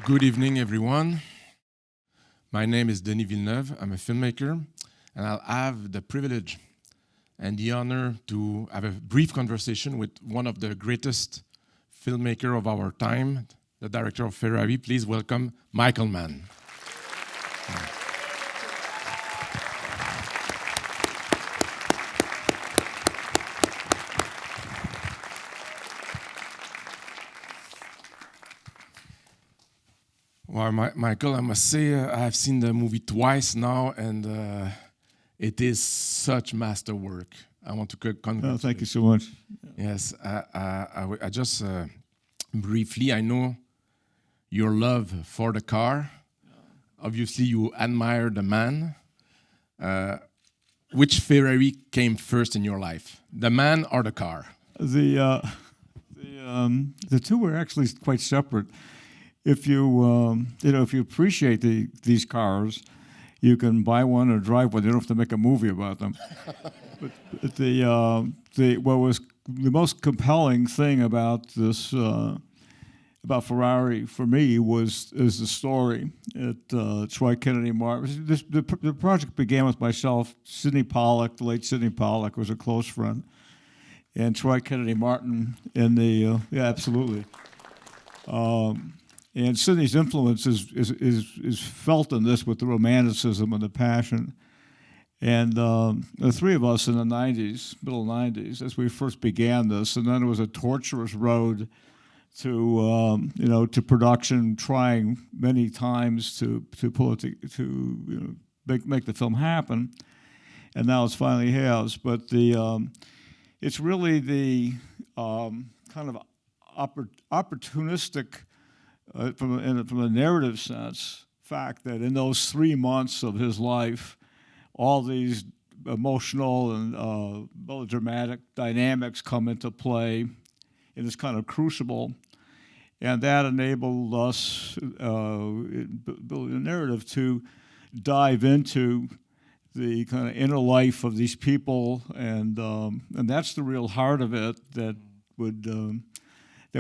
Good evening, everyone. My name is Denis Villeneuve. I'm a filmmaker, and I'll have the privilege and the honor to have a brief conversation with one of the greatest filmmakers of our time, the director of Ferrari. Please welcome Michael Mann. Well, Michael, I must say I've seen the movie twice now, and it is such masterwork. I want to congratulate. Oh, thank you so much. Yes, I just briefly, I know your love for the car. Obviously, you admire the man. Which Ferrari came first in your life, the man or the car? The two were actually quite separate. If you if you appreciate these cars, you can buy one or drive one. You don't have to make a movie about them. But what was the most compelling thing about this about Ferrari for me is the story. Troy Kennedy Martin. The project began with myself, Sidney Pollack, the late Sidney Pollack was a close friend, and Troy Kennedy Martin. And absolutely. And Sidney's influence is felt in this with the romanticism and the passion. And the three of us in the 90s, middle 90s, as we first began this, and then it was a torturous road to to production, trying many times to pull it to make the film happen, and now it's finally has. But it's really the kind of opportunistic. From a narrative sense, fact that in those 3 months of his life, all these emotional and melodramatic dynamics come into play in this kind of crucible, and that enabled us, building a narrative, to dive into the kind of inner life of these people, and that's the real heart of it that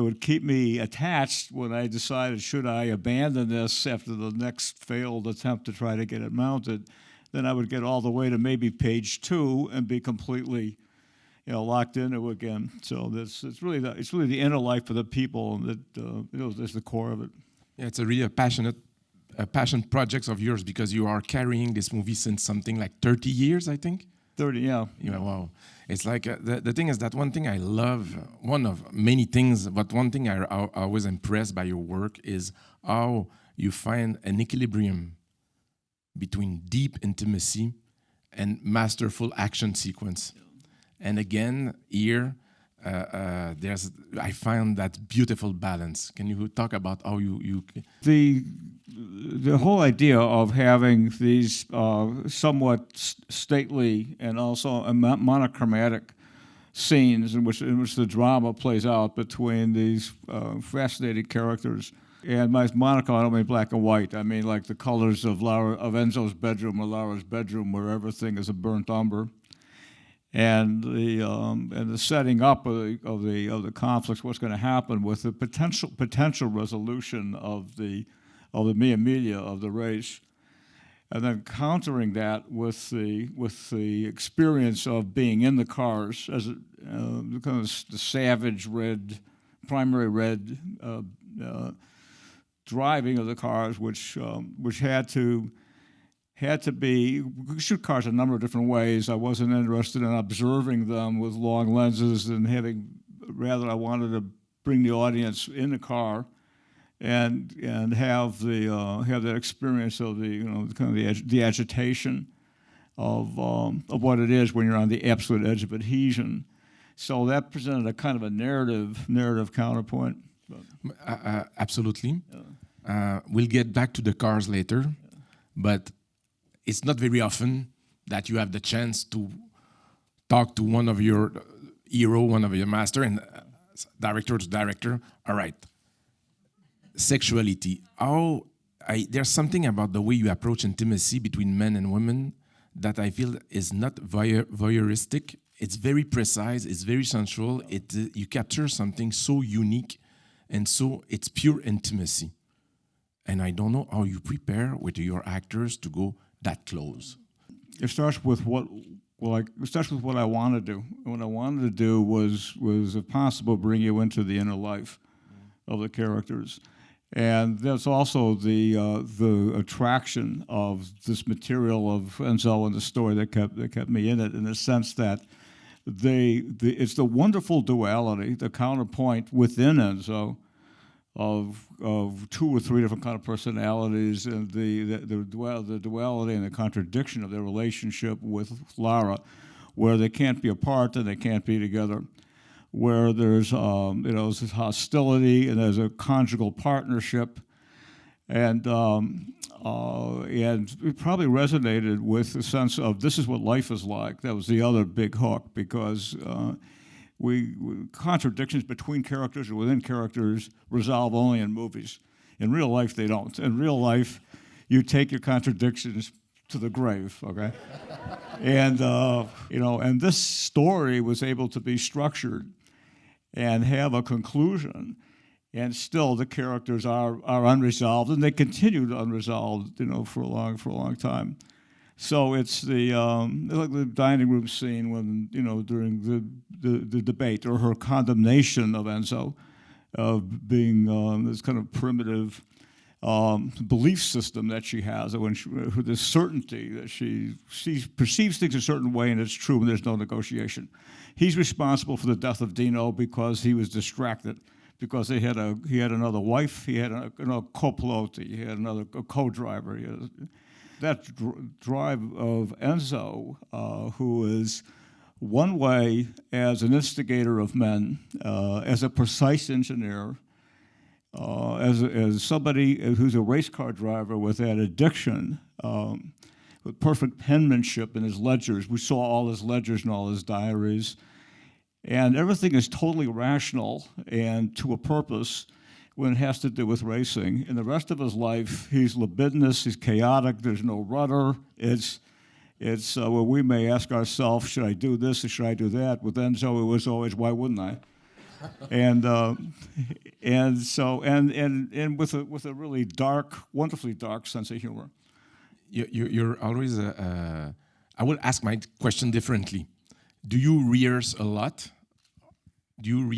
would keep me attached when I decided, should I abandon this after the next failed attempt to try to get it mounted, then I would get all the way to maybe page 2 and be completely, locked into it again. So it's really the inner life of the people that is the core of it. Yeah, it's a really passion project of yours, because you are carrying this movie since something like 30 years, I think. 30, yeah. Yeah, wow. It's like the thing is that one thing I love, one of many things, but one thing I was impressed by your work is how you find an equilibrium between deep intimacy and masterful action sequence. And again, here, I found that beautiful balance. Can you talk about how you the whole idea of having these somewhat stately and also monochromatic scenes in which the drama plays out between these fascinating characters. And by monochromatic, I don't mean black and white. I mean like the colors of Enzo's bedroom or Laura's bedroom, where everything is a burnt umber. And the setting up of the conflicts, what's going to happen with the potential resolution of the Mille Miglia, of the race, and then countering that with the experience of being in the cars as kind of the savage primary red driving of the cars, which had to be. We could shoot cars a number of different ways. I wasn't interested in observing them with long lenses and rather I wanted to bring the audience in the car and have that experience of the agitation of what it is when you're on the absolute edge of adhesion. So that presented a kind of a narrative counterpoint. Absolutely. We'll get back to the cars later, but it's not very often that you have the chance to talk to one of your hero, one of your master, and director to director. All right. Sexuality. There's something about the way you approach intimacy between men and women that I feel is not voyeuristic. It's very precise. It's very sensual. You capture something so unique, and so it's pure intimacy. and I don't know how you prepare with your actors to go that close. It starts with what I want to do. And what I wanted to do was if possible, bring you into the inner life of the characters. And that's also the attraction of this material of Enzo and the story that kept me in it, in the sense that it's the wonderful duality, the counterpoint within Enzo of 2 or 3 different kind of personalities, and the duality and the contradiction of their relationship with Lara, where they can't be apart and they can't be together, where there's this hostility and there's a conjugal partnership, and it probably resonated with the sense of this is what life is like. That was the other big hook, because contradictions between characters or within characters resolve only in movies. In real life, they don't. In real life, you take your contradictions to the grave, okay? And this story was able to be structured and have a conclusion, and still the characters are unresolved, and they continue unresolved, for a long time. So it's like the dining room scene when, during the debate, or her condemnation of Enzo, of being this kind of primitive belief system that she has, the certainty that she perceives things a certain way and it's true and there's no negotiation. He's responsible for the death of Dino because he was distracted, because he had another wife, he had a co-pilot, he had a co-driver. That drive of Enzo, who is one way as an instigator of men, as a precise engineer, as somebody who's a race car driver with that addiction, with perfect penmanship in his ledgers. We saw all his ledgers and all his diaries. And everything is totally rational and to a purpose when it has to do with racing. In the rest of his life, he's libidinous, he's chaotic, there's no rudder. It's where we may ask ourselves, should I do this or should I do that? With Enzo, it was always, why wouldn't I? And with a really dark, wonderfully dark sense of humor. You're always. I will ask my question differently. Do you rehearse a lot? Do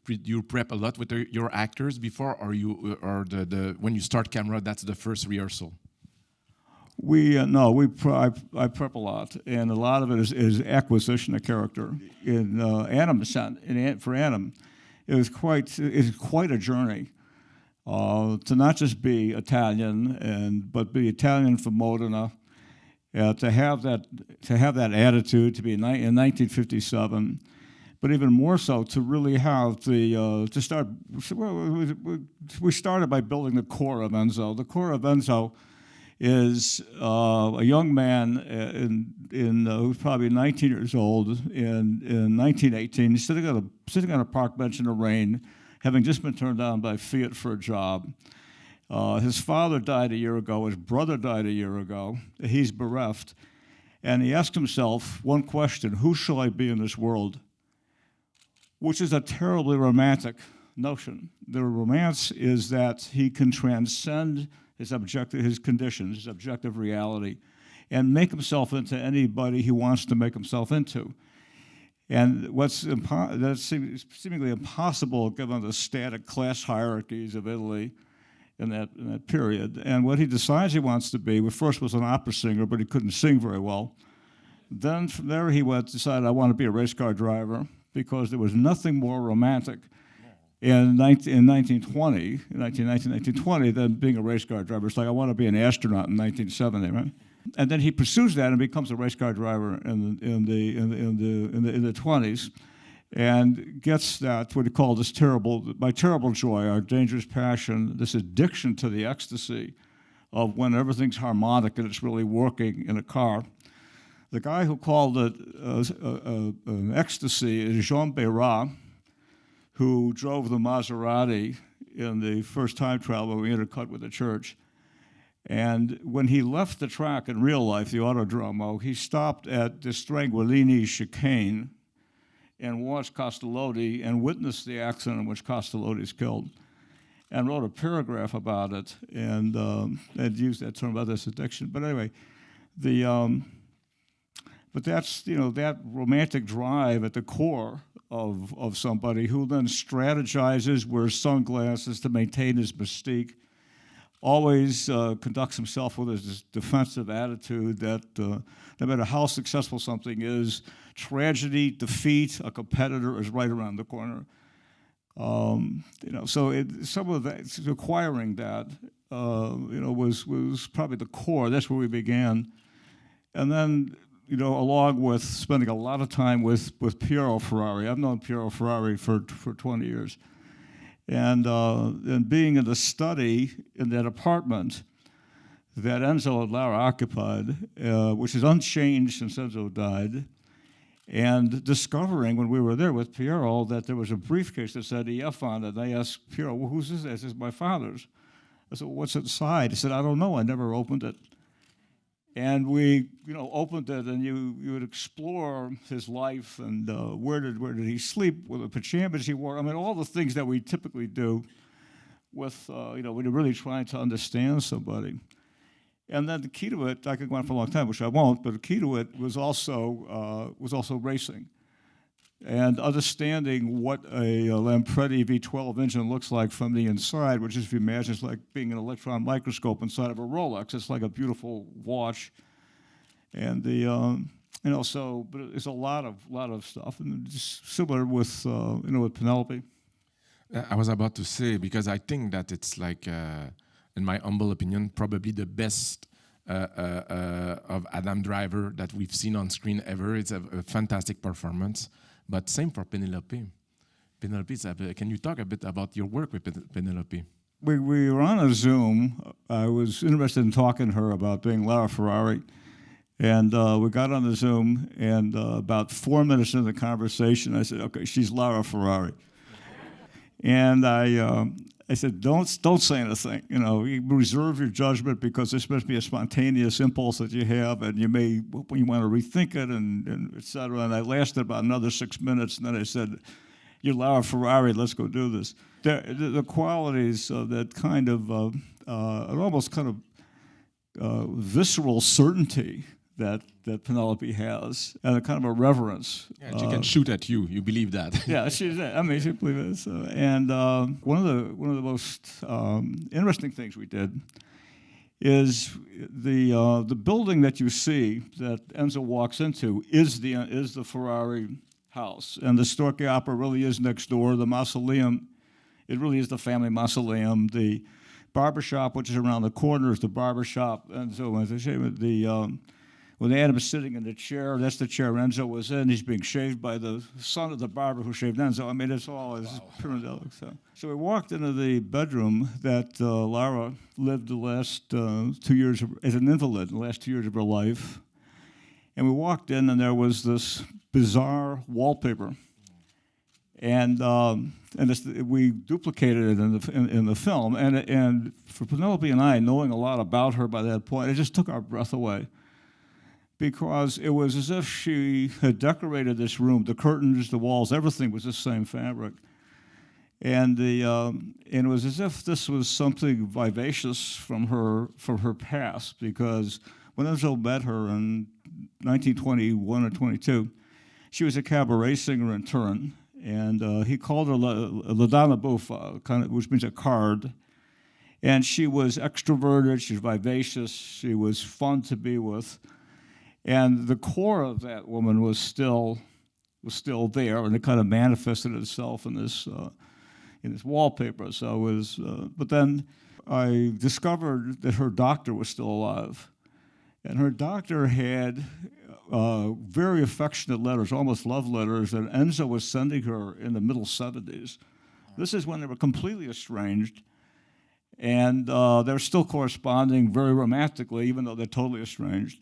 you prep a lot with your actors before, or when you start camera, that's the first rehearsal? I prep a lot, and a lot of it is acquisition of character. In for Adam, it's quite a journey to not just be Italian but be Italian from Modena, to have that attitude, to be in 1957, but even more so to really have to start. We started by building the core of Enzo. The core of Enzo is a young man who's probably 19 years old in 1918. He's sitting on a park bench in the rain, having just been turned down by Fiat for a job. His father died a year ago. His brother died a year ago. He's bereft. And he asked himself one question: who shall I be in this world? Which is a terribly romantic notion. The romance is that he can transcend his conditions, his objective reality, and make himself into anybody he wants to make himself into. And that's seemingly impossible given the static class hierarchies of Italy in that period. And what he decides he wants to be, first was an opera singer, but he couldn't sing very well. Then from there he decided, I want to be a race car driver, because there was nothing more romantic in 1920 than being a race car driver. It's like, I want to be an astronaut in 1970, right? And then he pursues that and becomes a race car driver in the 20s, and gets that, what he called my terrible joy, our dangerous passion, this addiction to the ecstasy of when everything's harmonic and it's really working in a car. The guy who called it an ecstasy is Jean Bérat, who drove the Maserati in the first time trial when we intercut with the church. And when he left the track in real life, the Autodromo, he stopped at the Stranguolini chicane and watched Castellotti and witnessed the accident in which Castellotti is killed. and wrote a paragraph about it, and used that term about this addiction. But anyway, but that's, that romantic drive at the core of somebody who then strategizes, wears sunglasses to maintain his mystique, always conducts himself with this defensive attitude that no matter how successful something is, tragedy, defeat, a competitor is right around the corner. So some of that, acquiring that, was probably the core. That's where we began. And then, along with spending a lot of time with Piero Ferrari. I've known Piero Ferrari for 20 years. And being in the study in that apartment that Enzo and Lara occupied, which is unchanged since Enzo died, and discovering when we were there with Piero that there was a briefcase that said EF on it. And I asked Piero, well, whose is this? This is my father's. I said, well, what's inside? He said, I don't know. I never opened it. And we, opened it, and you would explore his life and where did he sleep, what the pajamas he wore. I mean, all the things that we typically do with, when you're really trying to understand somebody. And then the key to it, I could go on for a long time, which I won't, but the key to it was also racing. And understanding what a Lampredi V12 engine looks like from the inside, which is, if you imagine, it's like being an electron microscope inside of a Rolex. It's like a beautiful watch. And but it's a lot of stuff. And just similar with, with Penelope. I was about to say, because I think that it's like, in my humble opinion, probably the best of Adam Driver that we've seen on screen ever. It's a fantastic performance. But same for Penélope. Penélope, can you talk a bit about your work with Penélope? We were on a Zoom. I was interested in talking to her about being Lara Ferrari. And we got on the Zoom, and about 4 minutes into the conversation, I said, okay, she's Lara Ferrari. And I said, don't say anything. You reserve your judgment because this must be a spontaneous impulse that you have, and you may want to rethink it, and et cetera. And I lasted about another 6 minutes, and then I said, you're Lara Ferrari, let's go do this. The qualities of that kind of, an almost kind of visceral certainty that Penelope has, and a kind of a reverence. Yeah, she can shoot at you. You believe that? Yeah, she believes it. And one of the most interesting things we did is the building that you see that Enzo walks into is the Ferrari house, and the Storky Opera really is next door. The mausoleum, it really is the family mausoleum. The barbershop, which is around the corner, is the barbershop. And so when Adam is sitting in the chair, that's the chair Enzo was in. He's being shaved by the son of the barber who shaved Enzo. I mean, it's all pyramidal. So we walked into the bedroom that Lara lived the last 2 years as an invalid, the last 2 years of her life. And we walked in, and there was this bizarre wallpaper. And we duplicated it in the film. And for Penelope and I, knowing a lot about her by that point, it just took our breath away. Because it was as if she had decorated this room, the curtains, the walls, everything was the same fabric. And it was as if this was something vivacious from her past, because when Enzo met her in 1921 or 22, she was a cabaret singer in Turin, and he called her La Donna Buffa, which means a card. And she was extroverted, she was vivacious, she was fun to be with. And the core of that woman was still there, and it kind of manifested itself in this wallpaper. So it was, but then I discovered that her doctor was still alive, and her doctor had very affectionate letters, almost love letters, that Enzo was sending her in the middle 70s. This is when they were completely estranged, and they're still corresponding very romantically, even though they're totally estranged.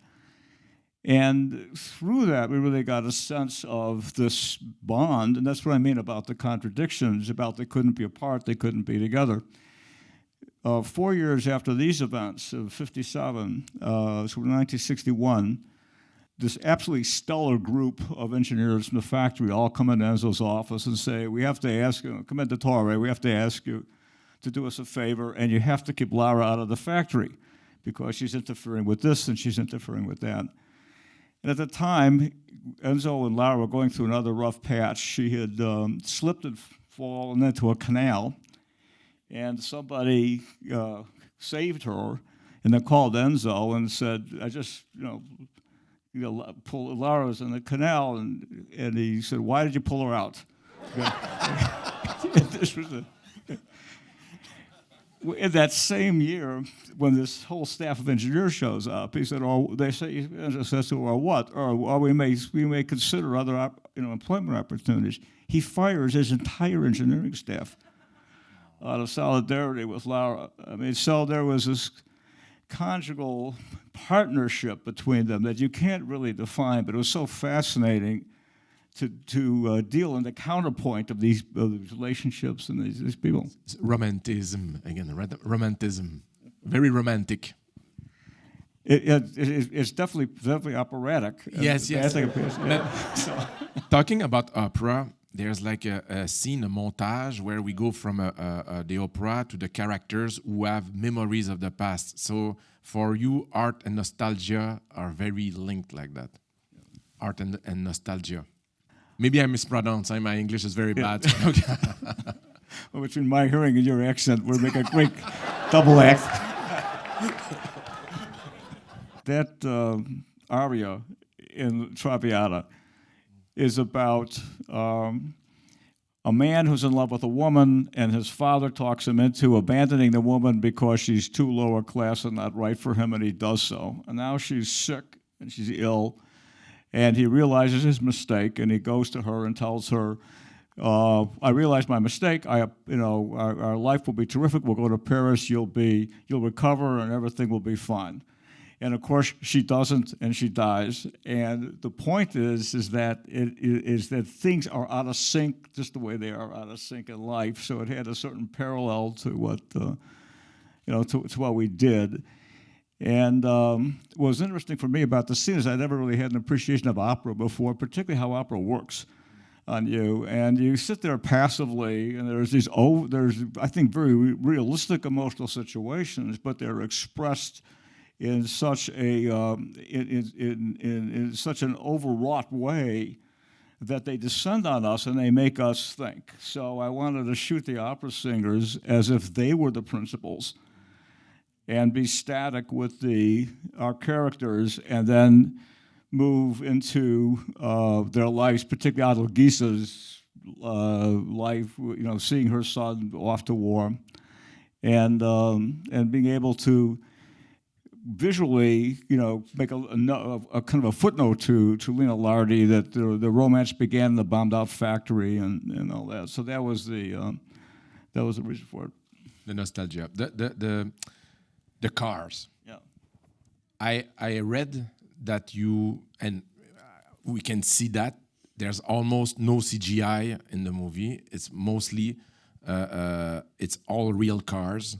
And through that, we really got a sense of this bond, and that's what I mean about the contradictions, about they couldn't be apart, they couldn't be together. 4 years after these events of 57, so 1961, this absolutely stellar group of engineers from the factory all come into Enzo's office and say, we have to ask you, come into Torre, we have to ask you to do us a favor, and you have to keep Lara out of the factory because she's interfering with this and she's interfering with that. And at the time, Enzo and Lara were going through another rough patch. She had slipped and fallen into a canal, and somebody saved her, and then called Enzo and said, I just, pull Lara's in the canal, and he said, why did you pull her out? This was in that same year, when this whole staff of engineers shows up, he said, they say, Enzo says to her, what? Or we may consider other employment opportunities. He fires his entire engineering staff out of solidarity with Lara. I mean, so there was this conjugal partnership between them that you can't really define, but it was so fascinating to deal in the counterpoint of these relationships and these people. It's romanticism, again, romanticism. Very romantic. It's definitely operatic. Yes. Talking about opera, there's like a scene, a montage, where we go from the opera to the characters who have memories of the past. So for you, art and nostalgia are very linked like that. Art and nostalgia. Maybe I mispronounced. My English is very bad. Okay. Well, between my hearing and your accent, we'll make a great double act. That aria in Traviata is about a man who's in love with a woman, and his father talks him into abandoning the woman because she's too lower class and not right for him, and he does so. And now she's sick and she's ill, and he realizes his mistake, and he goes to her and tells her, I realized my mistake. Our life will be terrific. We'll go to Paris. You'll recover, and everything will be fine. And of course, she doesn't, and she dies. And the point is that that things are out of sync, just the way they are out of sync in life. So it had a certain parallel to what, to what we did. And what was interesting for me about the scene is I never really had an appreciation of opera before, particularly how opera works on you. And you sit there passively, and there's I think very realistic emotional situations, but they're expressed in such in such an overwrought way that they descend on us and they make us think. So I wanted to shoot the opera singers as if they were the principals and be static with our characters, and then move into their lives, particularly Adalgisa's life, seeing her son off to war, and being able to visually, make a kind of a footnote to Lina Lardi that the romance began in the bombed-out factory and all that. So that was the reason for it. The nostalgia, the cars. Yeah. I read that we can see that there's almost no CGI in the movie. It's mostly it's all real cars.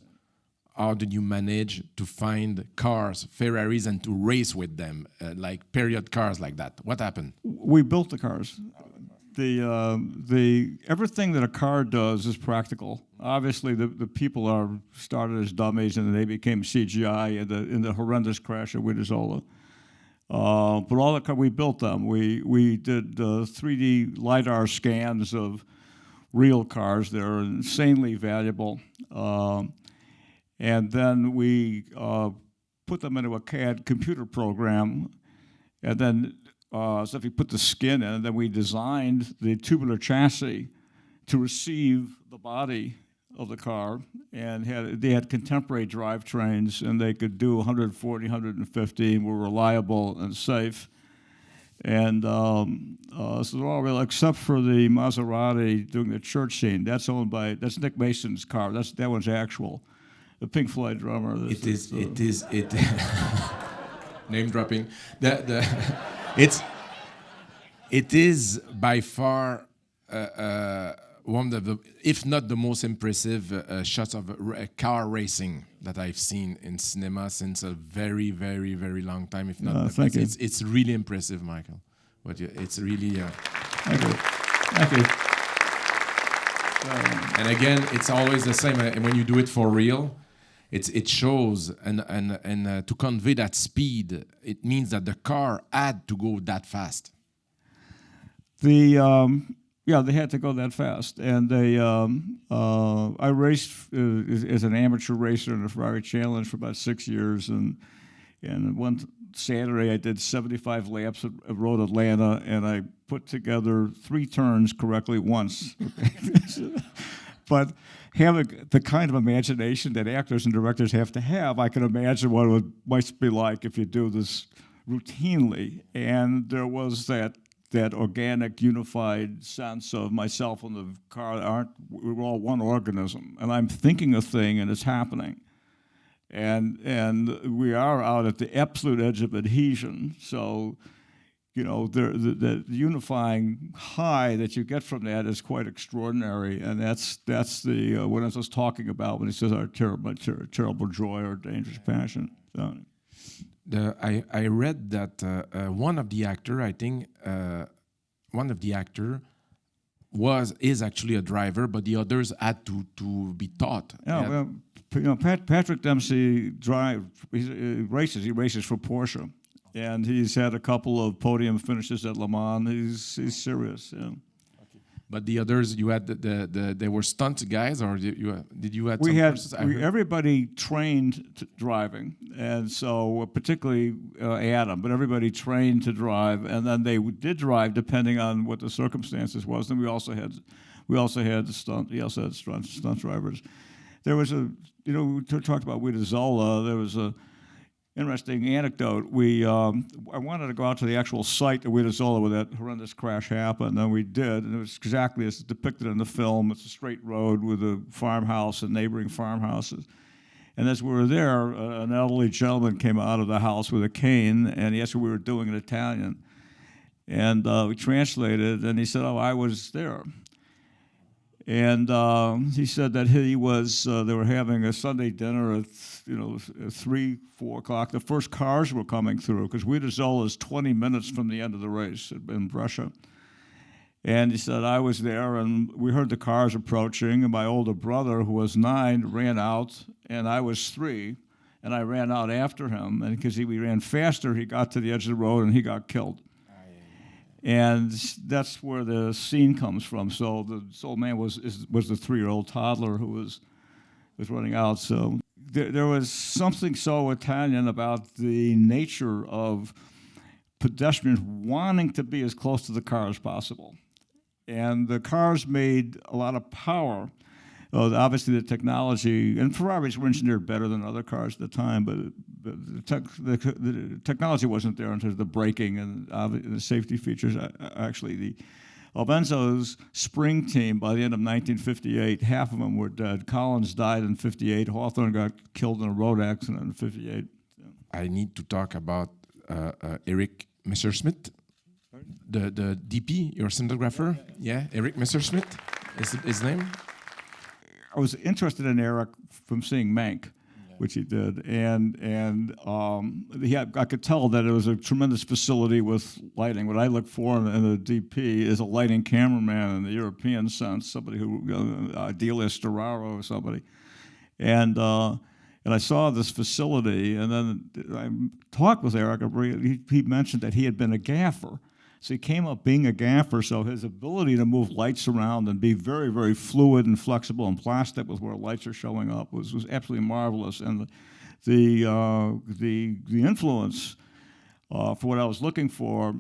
How did you manage to find cars, Ferraris, and to race with them, like period cars like that? What happened? We built the cars. Everything that a car does is practical. Obviously, the people are started as dummies, and they became CGI in the horrendous crash at Widozola. But all the cars, we built them. We did 3D LiDAR scans of real cars. They're insanely valuable. And then we put them into a CAD computer program, and then so if you put the skin in, and then we designed the tubular chassis to receive the body of the car, and they had contemporary drivetrains, and they could do 140, 150, and were reliable and safe. And so they're all real, except for the Maserati doing the church scene. That's that's Nick Mason's car. That one's actual. The Pink Floyd drummer. It is. Name dropping. It is by far one of the, if not the most impressive shots of car racing that I've seen in cinema since a very, very, very long time. If not, thank you. It's really impressive, Michael. It's really. Thank you. Thank you. And again, it's always the same. And when you do it for real, it shows. And to convey that speed, it means that the car had to go that fast. They had to go that fast, and I raced as an amateur racer in the Ferrari Challenge for about 6 years, and one Saturday I did 75 laps at Road Atlanta, and I put together 3 turns correctly once. But having the kind of imagination that actors and directors have to have, I can imagine what it might be like if you do this routinely, and there was that organic, unified sense of myself and the car we're all one organism, and I'm thinking a thing and it's happening, and we are out at the absolute edge of adhesion. So, the unifying high that you get from that is quite extraordinary, and that's the what I was talking about when he says our terrible joy or dangerous passion. So. I read that one of the actor, I think, is actually a driver, but the others had to be taught. Yeah, well, Patrick Dempsey he races for Porsche, and he's had a couple of podium finishes at Le Mans. He's serious. Yeah. But the others, you had they were stunt guys, or did you had? Everybody trained driving, and so particularly Adam. But everybody trained to drive, and then they did drive depending on what the circumstances was. And we also had stunt drivers. There was we talked about Woodley. There was a interesting anecdote. I wanted to go out to the actual site of Woodley where that horrendous crash happened, and we did, and it was exactly as depicted in the film. It's a straight road with a farmhouse and neighboring farmhouses. And as we were there, an elderly gentleman came out of the house with a cane, and he asked what we were doing in Italian. And we translated, and he said, "Oh, I was there." And he said that they were having a Sunday dinner at 3, 4 o'clock. The first cars were coming through because Woodley is 20 minutes from the end of the race in Russia. And he said, I was there, and we heard the cars approaching, and my older brother, who was 9, ran out, and I was 3, and I ran out after him. And because we ran faster, he got to the edge of the road, and he got killed. And that's where the scene comes from. So this old man was the 3-year-old toddler who was running out. So there was something so Italian about the nature of pedestrians wanting to be as close to the car as possible. And the cars made a lot of power. Obviously, the technology, and Ferraris were engineered better than other cars at the time, but the technology wasn't there in terms of the braking and the safety features. Actually, the Enzo's spring team, by the end of 1958, half of them were dead. Collins died in 58. Hawthorne got killed in a road accident in 58. Yeah. I need to talk about Eric Messerschmitt, the DP, your cinematographer. Yeah, Eric Messerschmitt is his name. I was interested in Eric from seeing Mank, which he did, and I could tell that it was a tremendous facility with lighting. What I look for in a DP is a lighting cameraman in the European sense, somebody who, ideally a Storaro or somebody, and I saw this facility, and then I talked with Eric. He mentioned that he had been a gaffer. So he came up being a gaffer, so his ability to move lights around and be very, very fluid and flexible and plastic with where lights are showing up was absolutely marvelous. And the influence for what I was looking for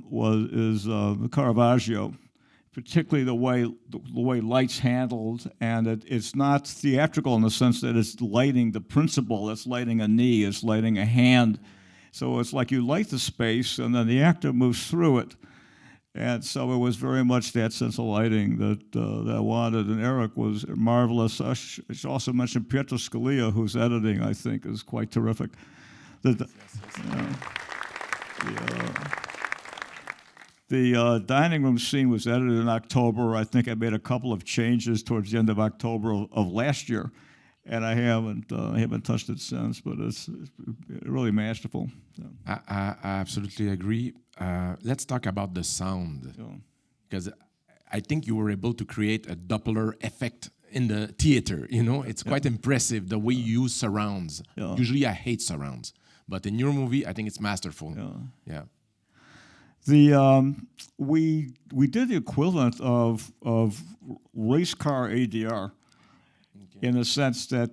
is Caravaggio, particularly the way lights handled, and it's not theatrical in the sense that it's lighting the principle. It's lighting a knee. It's lighting a hand. So it's like you light the space, and then the actor moves through it. And so it was very much that sense of lighting that I wanted. And Eric was marvelous. I should also mention Pietro Scalia, whose editing, I think, is quite terrific. The dining room scene was edited in October. I think I made a couple of changes towards the end of October of last year. And I haven't touched it since, but it's really masterful. So. I absolutely agree. Let's talk about the sound, because I think you were able to create a Doppler effect in the theater. You know, it's quite impressive the way you use surrounds. Yeah. Usually, I hate surrounds, but in your movie, I think it's masterful. Yeah. We did the equivalent of race car ADR, in the sense that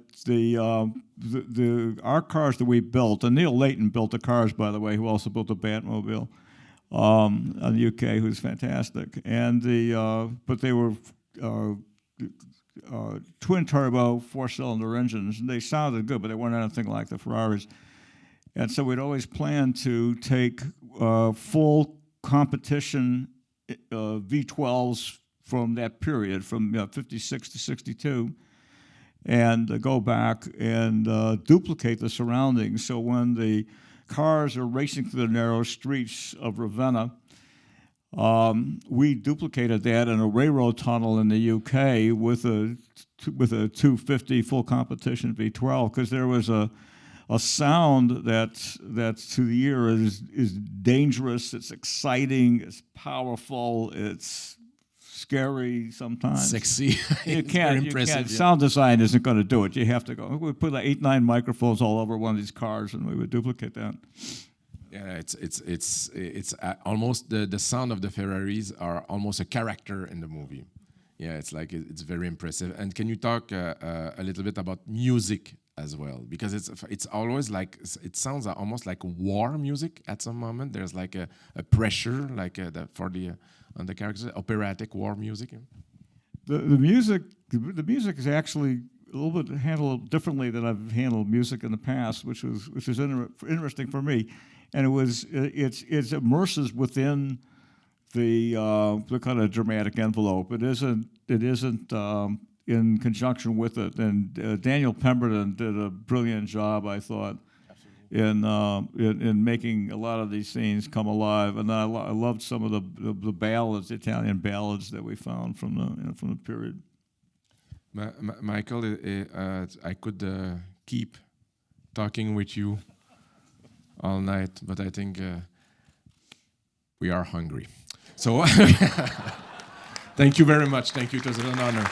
our cars that we built, and Neil Layton built the cars, by the way, who also built the Batmobile in the UK, who's fantastic, and but they were twin turbo 4-cylinder engines, and they sounded good, but they weren't anything like the Ferraris. And so we'd always plan to take full competition V12s from that period, from 56 to 62, and go back and duplicate the surroundings. So when the cars are racing through the narrow streets of Ravenna, we duplicated that in a railroad tunnel in the UK with a 250 full competition V12, because there was a sound that to the ear is dangerous, it's exciting, it's powerful, it's scary sometimes. Sexy. You can't. Sound design isn't going to do it. You have to go. We put like 8-9 microphones all over one of these cars, and we would duplicate that. Yeah, it's almost the sound of the Ferraris are almost a character in the movie. Yeah, it's like it's very impressive. And can you talk a little bit about music as well? Because it's always like, it sounds almost like war music at some moment. There's like a pressure, like on the characters, operatic war music. The music is actually a little bit handled differently than I've handled music in the past, which is interesting for me, and it immerses within the kind of dramatic envelope. It isn't in conjunction with it. And Daniel Pemberton did a brilliant job, I thought, in making a lot of these scenes come alive. And I loved some of the ballads, Italian ballads that we found from the period. Michael, I could keep talking with you all night, but I think we are hungry. So thank you very much. Thank you. It was an honor.